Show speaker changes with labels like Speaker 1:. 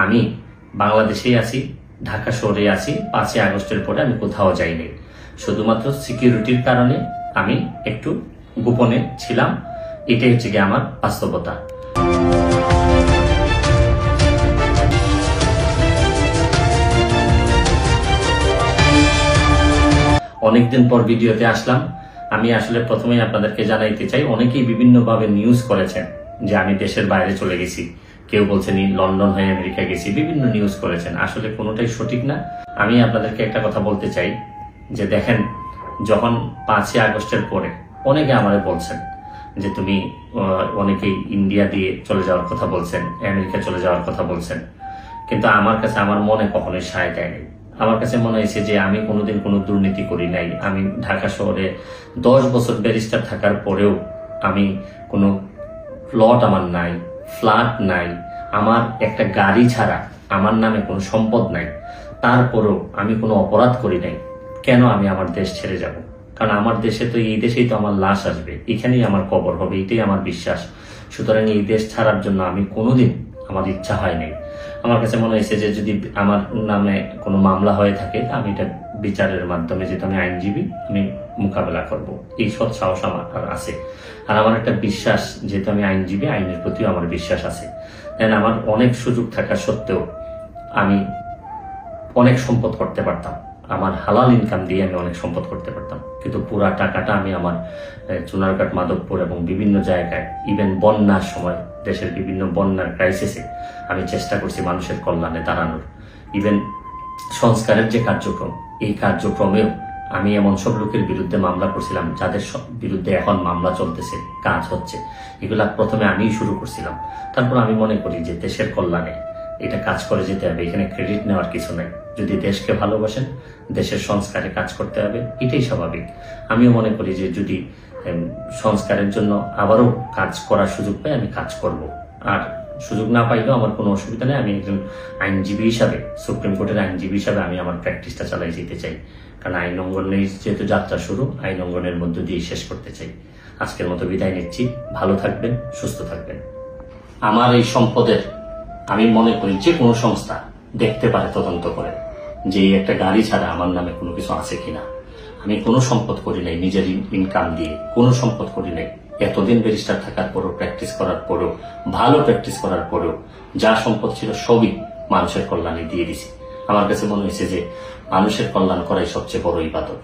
Speaker 1: আমি বাংলাদেশেই আছি, ঢাকা শহরে আছি। 5ই আগস্টের পরে আমি কোথাও যাইনি। শুধুমাত্র সিকিউরিটির কারণে আমি একটু গোপনে ছিলাম। এটাই হচ্ছে কি আমার বাস্তবতা। অনেকদিন পর ভিডিওতে আসলাম। আমি আসলে প্রথমেই আপনাদেরকে জানাইতে চাই, অনেকেই বিভিন্নভাবে নিউজ করেছেন যে আমি দেশের বাইরে চলে গেছি, কেউ বলছেন লন্ডন হয়ে আমেরিকা গেছি, বিভিন্ন নিউজ করেছেন। আসলে কোনোটাই সঠিক না। আমি আপনাদেরকে একটা কথা বলতে চাই যে দেখেন, যখন 5ই আগস্টের পরে অনেকে আমারে বলছেন যে তুমি অনেকেই ইন্ডিয়া দিয়ে চলে যাওয়ার কথা বলছেন, আমেরিকা চলে যাওয়ার কথা বলছেন, কিন্তু আমার কাছে আমার মনে কখনোই সায় দেয়নি। আমার কাছে মনে হয়েছে যে আমি কোনোদিন কোনো দুর্নীতি করি নাই। আমি ঢাকা শহরে 10 বছর ব্যারিস্টার থাকার পরেও আমি কোনো প্লট আমার নাই, ফ্ল্যাট নাই, আমার একটা গাড়ি ছাড়া আমার নামে কোনো সম্পদ নাই। তারপরেও আমি কোনো অপরাধ করি নাই। কেন আমি আমার দেশ ছেড়ে যাব? কারণ আমার দেশে তো, এই দেশেই তো আমার লাশ আসবে, এখানেই আমার কবর হবে, এটাই আমার বিশ্বাস। সুতরাং এই দেশ ছাড়ার জন্য আমি কোনোদিন, আমার ইচ্ছা হয় নাই। আমার কাছে মনে হয়েছে যে যদি আমার নামে কোনো মামলা হয়ে থাকে, আমি এটা বিচারের মাধ্যমে, যেহেতু আমি আইনজীবী, আমি মোকাবেলা করব। এই সৎ সাহস আমার আছে। আর আমার একটা বিশ্বাস, যেহেতু আমি আইনজীবী, আইনের প্রতিও আমার বিশ্বাস আছে। দেন আমার অনেক সুযোগ থাকা সত্ত্বেও আমি অনেক সম্পদ করতে পারতাম। আমার হালাল ইনকাম দিয়ে আমি অনেক সম্পদ করতে পারতাম, কিন্তু পুরা টাকাটা আমি আমার চুনারঘাট, মাধবপুর এবং বিভিন্ন জায়গায়, ইভেন বন্যার সময়, দেশের বিভিন্ন বন্যার ক্রাইসিসে আমি চেষ্টা করছি মানুষের কল্যাণে দাঁড়ানোর। ইভেন সংস্কারের যে কার্যক্রম, এই কার্যক্রমেও আমি এমন সব লোকের বিরুদ্ধে মামলা করছিলাম যাদের বিরুদ্ধে এখন মামলা চলতেছে, কাজ হচ্ছে। এগুলা প্রথমে আমিই শুরু করছিলাম। তারপর আমি মনে করি যে দেশের কল্যাণে এটা কাজ করে যেতে হবে, এখানে ক্রেডিট নেওয়ার কিছু নাই। যদি দেশকে ভালোবাসেন, দেশের সংস্কারে কাজ করতে হবে, এটাই স্বাভাবিক। আমিও মনে করি যে যদি সংস্কারের জন্য আবারও কাজ করার সুযোগ পাই, আমি কাজ করব। আর সুযোগ না পাইলেও আমার কোনো অসুবিধা নেই। আমি একজন আইনজীবী হিসাবে, সুপ্রিম কোর্টের আইনজীবী হিসাবে আমি আমার প্র্যাকটিসটা চালাই যেতে চাই। কারণ আইন অঙ্গনে যেহেতু যাত্রা শুরু, আইন অঙ্গনের মধ্য দিয়ে শেষ করতে চাই। আজকের মতো বিদায় নিচ্ছি। ভালো থাকবেন, সুস্থ থাকবেন। আমার এই সম্পদের আমি মনে করি যে কোনো সংস্থা দেখতে পারে, তদন্ত করে, যে একটা গাড়ি ছাড়া আমার নামে কোনো কিছু আছে কিনা। আমি কোনো সম্পদ করি নাই নিজের ইনকাম দিয়ে, কোনো সম্পদ করি নাই। এতদিন ব্যারিস্টার থাকার পরেও, প্র্যাকটিস করার পরেও, ভালো প্র্যাকটিস করার পরেও যা সম্পদ ছিল সবই মানুষের কল্যাণে দিয়ে দিছি। আমার কাছে মনে হয়েছে যে মানুষের কল্যাণ করাই সবচেয়ে বড় ইবাদত।